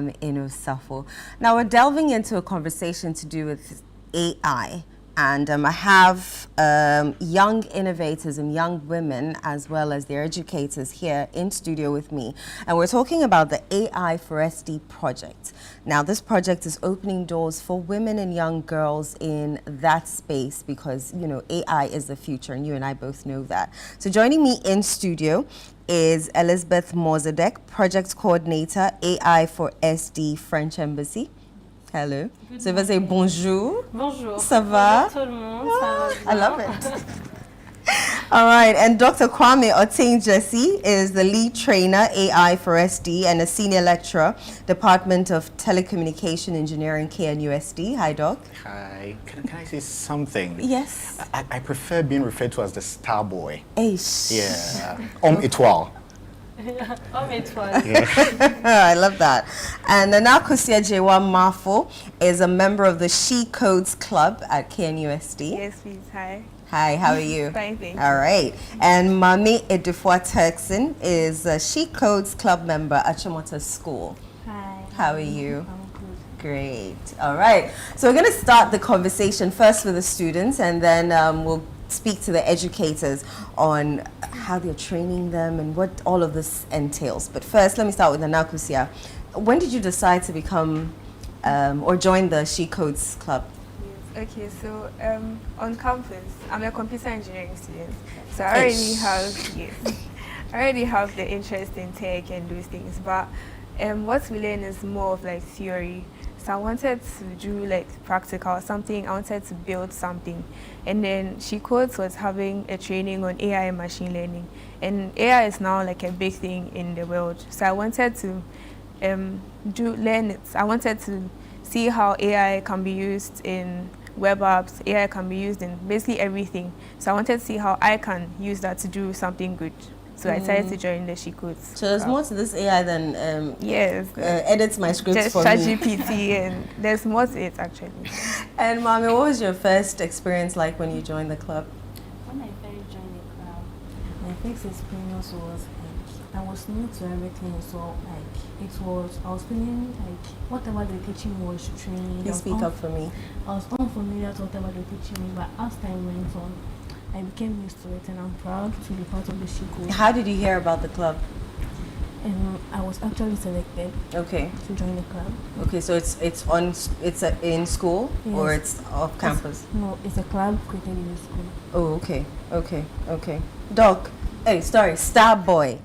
In Osafo. Now we're delving into a conversation to do with AI, and I have young innovators and young women as well as their educators here in studio with me, and we're talking about the AI4SD project. Now this project is opening doors for women and young girls in that space because, you know, AI is the future, and you and I both know that. So joining me in studio is Elizabeth Mozadek, Project Coordinator, AI4SD French Embassy. Hello. So, vas say bonjour. Bonjour. Ça va? Bonjour tout le monde. Ça va bien? I love it. All right, and Dr. Kwame Otin-Jesse is the lead trainer, AI4SD, and a senior lecturer, Department of Telecommunication Engineering, KNUSD. Hi, Doc. Hi. Can I say something? Yes. I prefer being referred to as the star boy. Aish. Yeah. Homme étoile. Homme étoile. I love that. And Nakusia Jewa Mafo is a member of the She Codes Club at KNUSD. Yes, please. Hi. Hi, how are you? Fine, thank you. All right. And Mami Edufwa Turkson is a She Codes Club member at Chomota School. Hi. How are you? I'm good. Great. All right. So we're going to start the conversation first with the students, and then we'll speak to the educators on how they're training them and what all of this entails. But first, let me start with Anakusia. When did you decide to become or join the She Codes Club? Okay, so on campus, I'm a computer engineering student, so I already have the interest in tech and those things. But what we learn is more of like theory. So I wanted to do like practical something. I wanted to build something, and then She Codes was having a training on AI and machine learning, and AI is now like a big thing in the world. So I wanted to learn it. I wanted to see how AI can be used in web apps. AI can be used in basically everything. So I wanted to see how I can use that to do something good. So I decided to join the She Codes. So there's more to this AI than yes, edits my scripts just for me. ChatGPT, and there's more to it actually. And Mommy, what was your first experience like when you joined the club? When I first joined the club, my first experience was like I was new to everything, so like I was feeling like whatever the teaching was training. Please speak up for me. I was unfamiliar to whatever they teaching me, but as time went on, I became used to it, and I'm proud to be part of the She Codes. How did you hear about the club? I was actually selected. Okay. To join the club. Okay, so it's in school, yes, or it's off campus? No, it's a club created in the school. Oh, okay. Doc, hey, sorry, star boy.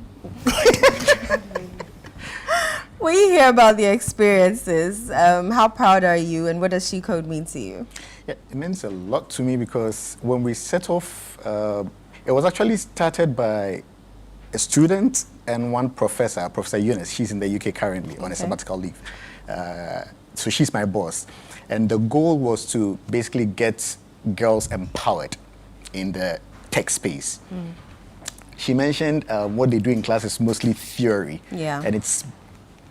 When you hear about the experiences, how proud are you, and what does She Code mean to you? Yeah, it means a lot to me because when we set off, it was actually started by a student and one professor, Professor Eunice. She's in the UK currently on a sabbatical leave. So she's my boss. And the goal was to basically get girls empowered in the tech space. She mentioned what they do in class is mostly theory. Yeah. And it's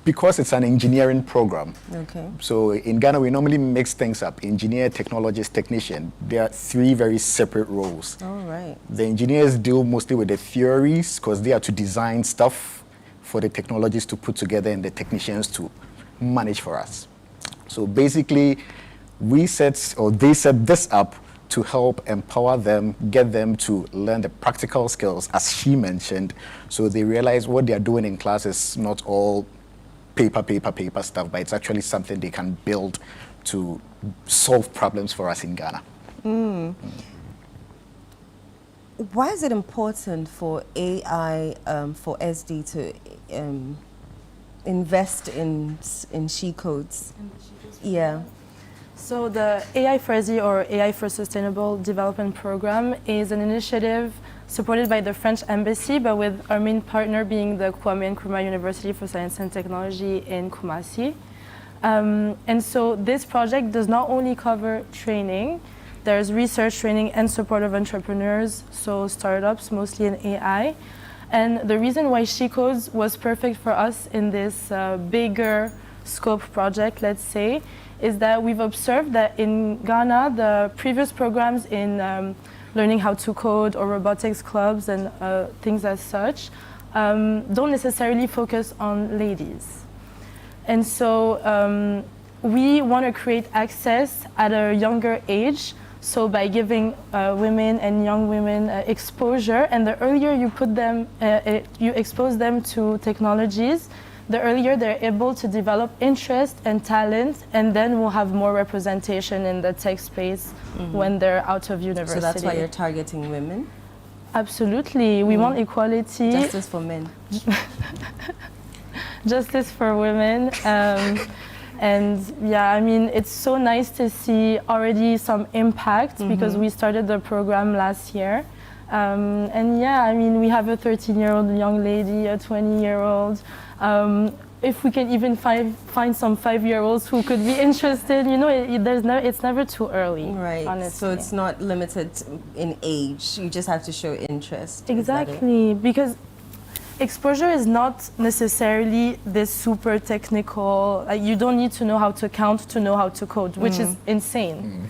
because it's an engineering program. Okay. So in Ghana, we normally mix things up. Engineer, technologist, technician. There are three very separate roles. All right. The engineers deal mostly with the theories because they are to design stuff for the technologists to put together and the technicians to manage for us. So basically, they set this up to help empower them, get them to learn the practical skills, as she mentioned, so they realize what they are doing in class is not all paper stuff, but it's actually something they can build to solve problems for us in Ghana. Why is it important for AI for SD to invest in She Codes? Yeah. So the AI4SD, or AI for Sustainable Development Program, is an initiative supported by the French Embassy, but with our main partner being the Kwame Nkrumah University for Science and Technology in Kumasi. And so this project does not only cover training, there's research, training, and support of entrepreneurs, so startups, mostly in AI. And the reason why She Codes was perfect for us in this bigger scope project, let's say, is that we've observed that in Ghana, the previous programs in learning how to code or robotics clubs and things as such don't necessarily focus on ladies. And so we want to create access at a younger age. So by giving women and young women exposure, and the earlier you put them, you expose them to technologies, the earlier they're able to develop interest and talent, and then we'll have more representation in the tech space when they're out of university. So that's why you're targeting women? Absolutely. We want equality. Justice for men. Justice for women. And yeah, I mean, it's so nice to see already some impact because we started the program last year. And yeah, I mean, we have a 13-year-old young lady, a 20-year-old. If we can even find some 5-year-olds who could be interested, you know, it's never too early. Right. Honestly. So it's not limited in age. You just have to show interest. Exactly, because exposure is not necessarily this super technical. Like, you don't need to know how to count to know how to code, which is insane.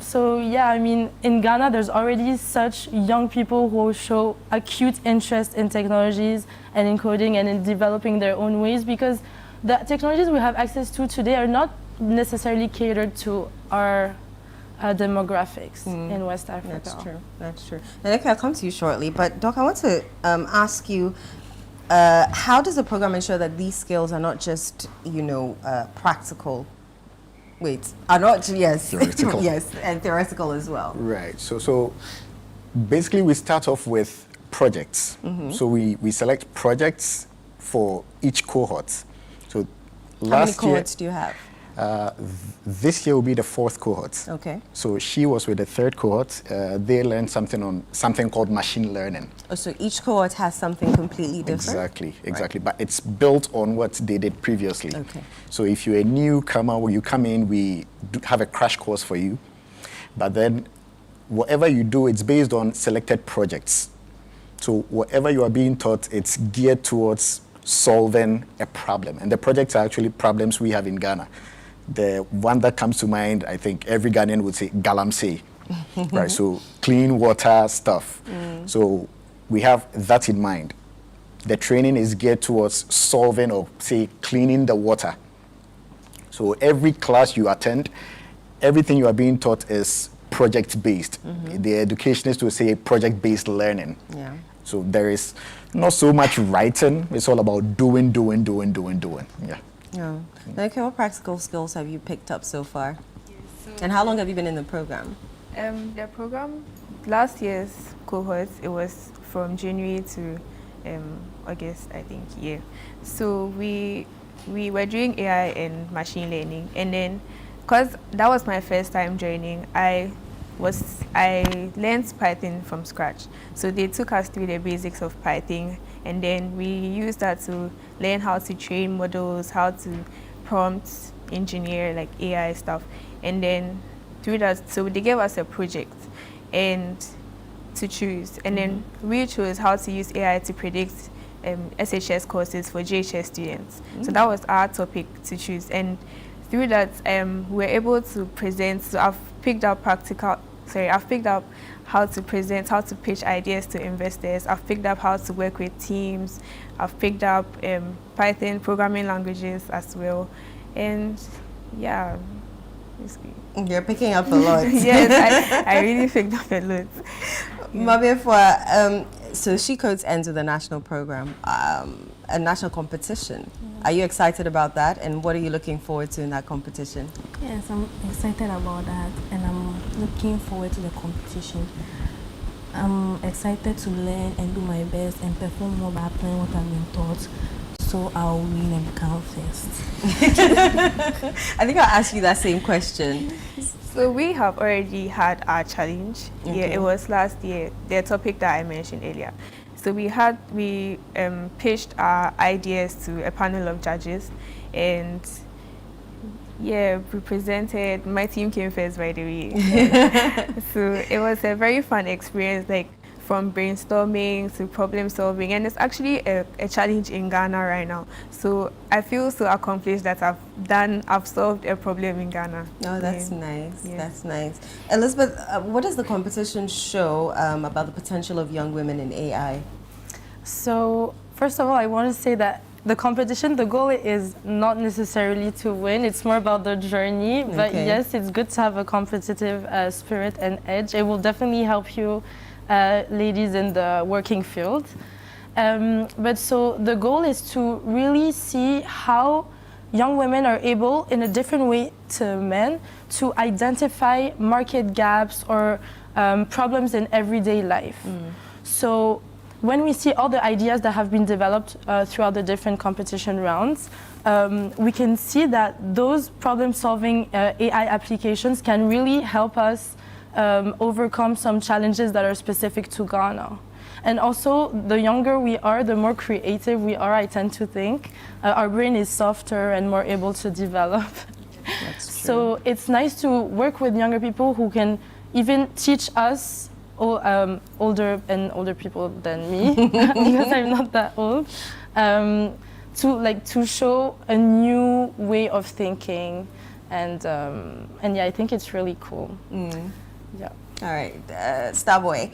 So yeah, I mean, in Ghana, there's already such young people who show acute interest in technologies and in coding and in developing their own ways, because the technologies we have access to today are not necessarily catered to our demographics in West Africa. That's true. That's true. And okay, I'll come to you shortly. But Doc, I want to ask you, how does the program ensure that these skills are not just, you know, practical? Wait, are not Theoretical. yes, and theoretical as well. Right. So basically, we start off with projects. So we select projects for each cohort. So How many cohorts do you have? This year will be the 4th cohort. Okay. So she was with the 3rd cohort. They learned something called machine learning. Oh, so each cohort has something completely different? Exactly. But it's built on what they did previously. Okay. So if you're a newcomer, when you come in, we have a crash course for you. But then whatever you do, it's based on selected projects. So whatever you are being taught, it's geared towards solving a problem. And the projects are actually problems we have in Ghana. The one that comes to mind, I think every Ghanaian would say galamsey, right? So clean water stuff. So we have that in mind. The training is geared towards solving or say cleaning the water. So every class you attend, everything you are being taught is project-based. The educationists will say project-based learning. Yeah. So there is not so much writing. It's all about doing. Yeah. Yeah. Okay, what practical skills have you picked up so far? And how long have you been in the program? The program, last year's cohort, it was from January to August, I think, yeah. So we were doing AI and machine learning, and then, because that was my first time joining, I learned Python from scratch. So they took us through the basics of Python, and then we used that to learn how to train models, how to prompt engineer, like AI stuff. And then through that, so they gave us a project and to choose. And then we chose how to use AI to predict SHS courses for JHS students. So that was our topic to choose. And through that, we were able to present. So I've picked up how to present, how to pitch ideas to investors. I've picked up how to work with teams. I've picked up Python programming languages as well. And yeah, basically. You're picking up a lot. Yes, I really picked up a lot. Mabefwa, so She Codes ends with a national program, a national competition. Are you excited about that? And what are you looking forward to in that competition? Yes, I'm excited about that, and I'm looking forward to the competition. I'm excited to learn and do my best and perform more by applying what I've been taught, so I'll win and become first. I think I'll ask you that same question. So we have already had our challenge. Okay. Yeah, it was last year, the topic that I mentioned earlier. So we pitched our ideas to a panel of judges, and yeah, we presented. My team came first, by the way. So it was a very fun experience, like from brainstorming to problem solving, and it's actually a challenge in Ghana right now. So I feel so accomplished that I've solved a problem in Ghana. Oh, that's nice. Yeah. That's nice. Elizabeth, what does the competition show about the potential of young women in AI? So first of all, I want to say that the competition, the goal is not necessarily to win. It's more about the journey. But Okay. yes, it's good to have a competitive spirit and edge. It will definitely help you, ladies in the working field. But so the goal is to really see how young women are able, in a different way to men, to identify market gaps or problems in everyday life. So when we see all the ideas that have been developed throughout the different competition rounds, we can see that those problem-solving AI applications can really help us overcome some challenges that are specific to Ghana. And also, the younger we are, the more creative we are, I tend to think. Our brain is softer and more able to develop. That's true. So it's nice to work with younger people who can even teach us, older people than me, because I'm not that old, to show a new way of thinking, and yeah, I think it's really cool. Yeah. All right, Starboy.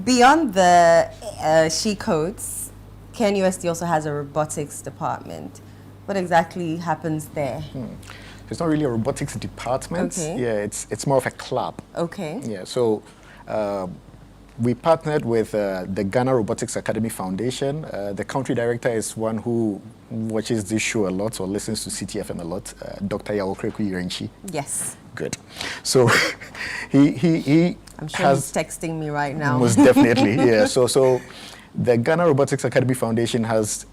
Beyond the she codes, ChannelOne also has a robotics department. What exactly happens there? It's not really a robotics department. Okay. Yeah, it's more of a club. Okay. Yeah, so we partnered with the Ghana Robotics Academy Foundation. The country director is one who watches this show a lot or listens to CTFM a lot, Dr. Yaokreku Irenchi. Yes. Good. So he I'm sure he's texting me right now. Most definitely, yeah. So the Ghana Robotics Academy Foundation has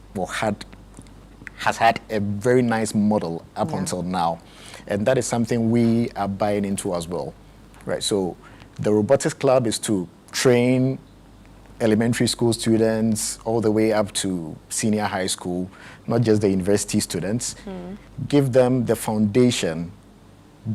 had a very nice model up until now, and that is something we are buying into as well, right? So the robotics club is to train elementary school students all the way up to senior high school, not just the university students. Give them the foundation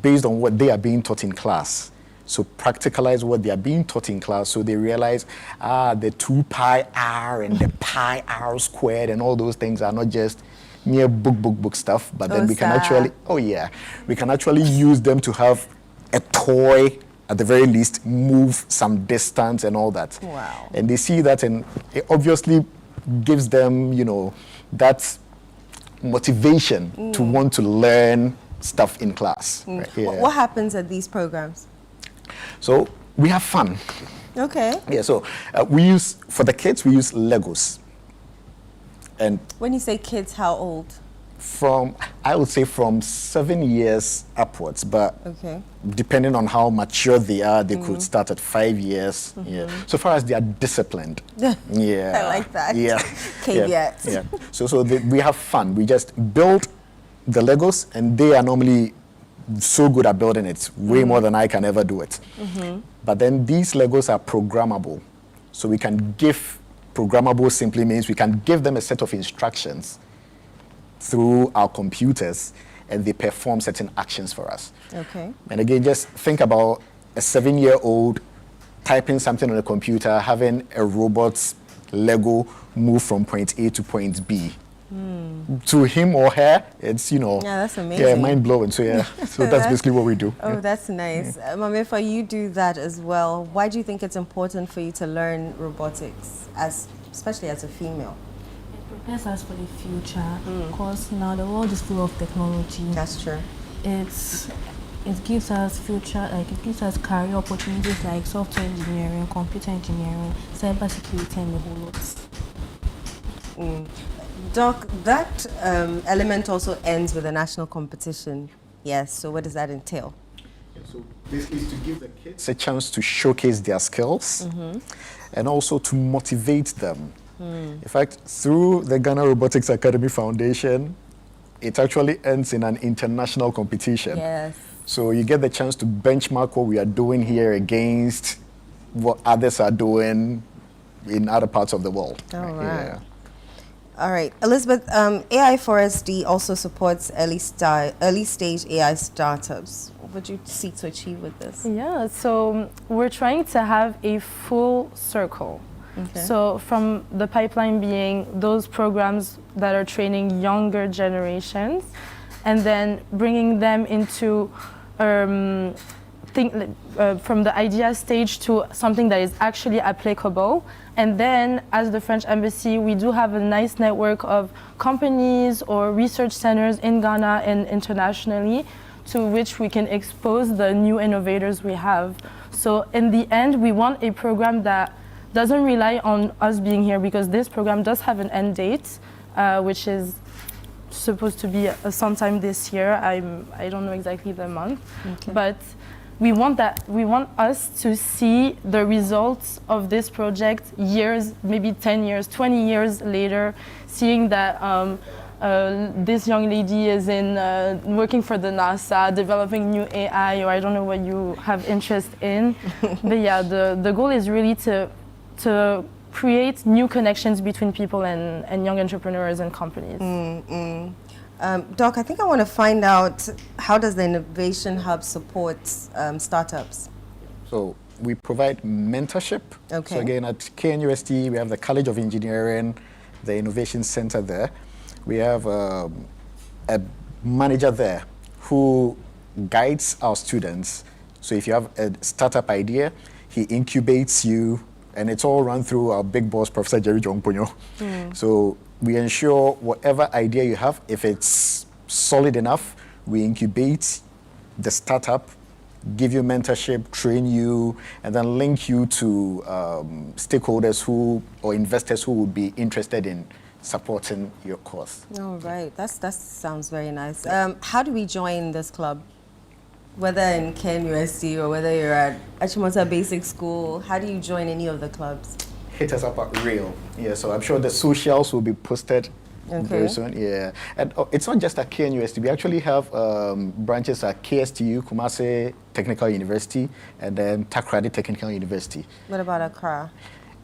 based on what they are being taught in class. So practicalize what they are being taught in class, so they realize, the 2 pi r and the pi r squared and all those things are not just mere book stuff, but then we can actually, we can actually use them to have a toy, at the very least, move some distance and all that. Wow. And they see that, and it obviously gives them, that motivation to want to learn stuff in class. Right? Yeah. What happens at these programs? So we have fun. Okay. Yeah, so for the kids, we use Legos. And When you say kids, how old? I would say from 7 years upwards, but Okay. depending on how mature they are, they could start at 5 years. Yeah. So far as they are disciplined. Yeah. I like that. Yeah. Caveats. Yeah. So we have fun. We just build the Legos, and they are normally so good at building it, way more than I can ever do it. But then these Legos are programmable. So we can give, programmable simply means we can give them a set of instructions through our computers, and they perform certain actions for us. Okay. And again, just think about a 7-year-old typing something on a computer, having a robot's Lego move from point A to point B. To him or her, it's, Yeah, that's amazing. mind blowing. So so that's basically what we do. Oh, that's nice. Mamifa, you do that as well. Why do you think it's important for you to learn robotics, especially as a female? It prepares us for the future, because now the world is full of technology. That's true. It gives us it gives us career opportunities like software engineering, computer engineering, cyber security, and the whole lot. Doc, that element also ends with a national competition. Yes, so what does that entail? So basically it's to give the kids a chance to showcase their skills and also to motivate them. In fact, through the Ghana Robotics Academy Foundation, it actually ends in an international competition. Yes. So you get the chance to benchmark what we are doing here against what others are doing in other parts of the world. All right. Yeah. All right, Elizabeth, AI4SD also supports early stage AI startups. What would you seek to achieve with this? Yeah, so we're trying to have a full circle. Okay. So from the pipeline being those programs that are training younger generations, and then bringing them into from the idea stage to something that is actually applicable. And then as the French Embassy, we do have a nice network of companies or research centers in Ghana and internationally to which we can expose the new innovators we have. So in the end, we want a program that doesn't rely on us being here, because this program does have an end date, which is supposed to be sometime this year. I don't know exactly the month, but we want us to see the results of this project years, maybe 10 years, 20 years later, seeing that this young lady is working for the NASA, developing new AI, or I don't know what you have interest in. But yeah, the goal is really to create new connections between people and young entrepreneurs and companies. Doc, I think I want to find out, how does the Innovation Hub support startups? So we provide mentorship. Okay. So again, at KNUST, we have the College of Engineering, the Innovation Center there. We have a manager there who guides our students. So if you have a startup idea, he incubates you, and it's all run through our big boss, Professor Jerry Jongponyo. So we ensure whatever idea you have, if it's solid enough, we incubate the startup, give you mentorship, train you, and then link you to stakeholders or investors who would be interested in supporting your cause. All right, that sounds very nice. How do we join this club? Whether in KNUST or whether you're at Achimota Basic School, how do you join any of the clubs? Hit us up at Real. Yeah, so I'm sure the socials will be posted very soon. Yeah, and it's not just at KNUST. We actually have branches at KSTU, Kumasi Technical University, and then Takoradi Technical University. What about Accra?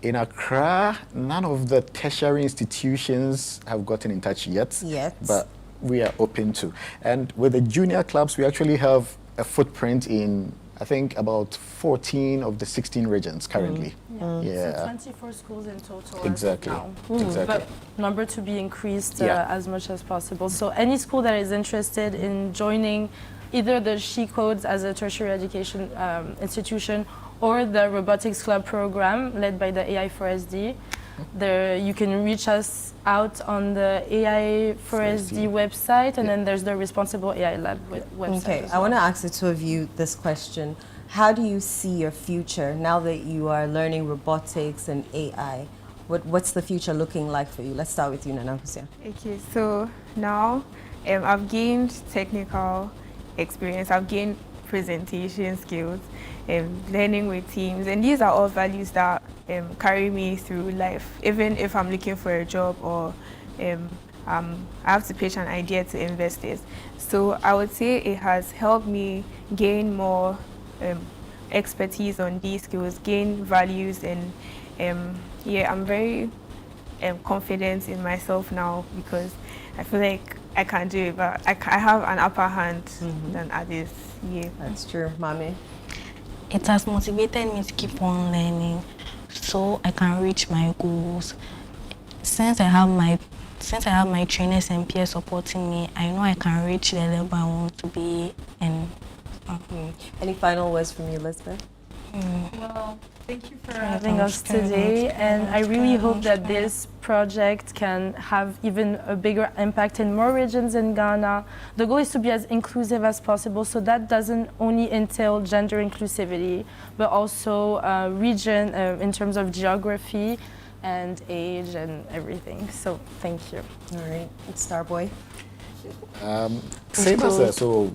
In Accra, none of the tertiary institutions have gotten in touch yet. But we are open to. And with the junior clubs, we actually have a footprint in, I think, about 14 of the 16 regions currently. So 24 schools in total. Exactly. Now. Exactly. But number to be increased as much as possible. So any school that is interested in joining either the SHE codes as a tertiary education institution or the Robotics Club program led by the AI4SD, you can reach us out on the AI4SD website, and then there's the Responsible AI Lab website. Okay, I want to ask the two of you this question. How do you see your future now that you are learning robotics and AI? What's the future looking like for you? Let's start with you, Nana Hussein. Okay, so now I've gained technical experience, I've gained presentation skills, learning with teams, and these are all values that carry me through life. Even if I'm looking for a job or I have to pitch an idea to investors. So I would say it has helped me gain more expertise on these skills, gain values, and I'm very confident in myself now because I feel like I can do it, but I have an upper hand than others. Yeah, that's true, Mami. It has motivated me to keep on learning, so I can reach my goals. Since I have my trainers and peers supporting me, I know I can reach the level I want to be. And any final words from you, Elizabeth? Well, thank you for having us today, and I really hope that this project can have even a bigger impact in more regions in Ghana. The goal is to be as inclusive as possible, so that doesn't only entail gender inclusivity, but also region in terms of geography and age and everything. So thank you. All right, it's Starboy. Same as that. So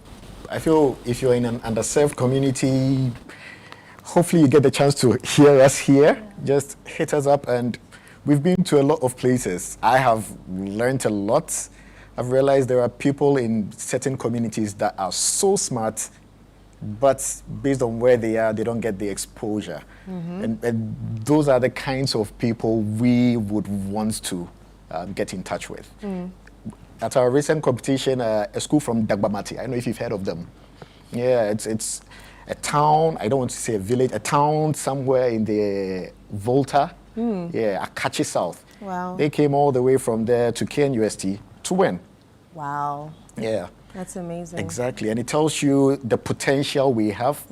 I feel if you're in an underserved community, hopefully you get the chance to hear us here. Just hit us up, and we've been to a lot of places. I have learned a lot. I've realized there are people in certain communities that are so smart, but based on where they are, they don't get the exposure. And those are the kinds of people we would want to get in touch with. At our recent competition, a school from Dagbamati, I don't know if you've heard of them. Yeah, it's a town, I don't want to say a village, a town somewhere in the Volta, Akachi South. Wow. They came all the way from there to KNUST to win. Wow. Yeah. That's amazing. Exactly, and it tells you the potential we have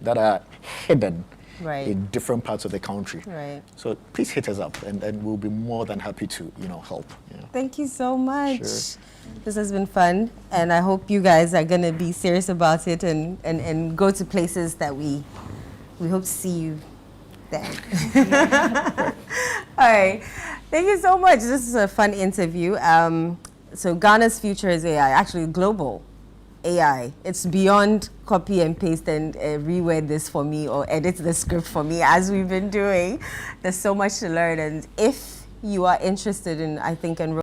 that are hidden Right. in different parts of the country. Right. So please hit us up, and we'll be more than happy to help. Thank you so much. Sure. This has been fun, and I hope you guys are going to be serious about it and go to places that we hope to see you there. All right. Thank you so much. This is a fun interview. So Ghana's future is AI, actually global AI. It's beyond copy and paste and reword this for me or edit the script for me as we've been doing. There's so much to learn, and if you are interested in, I think,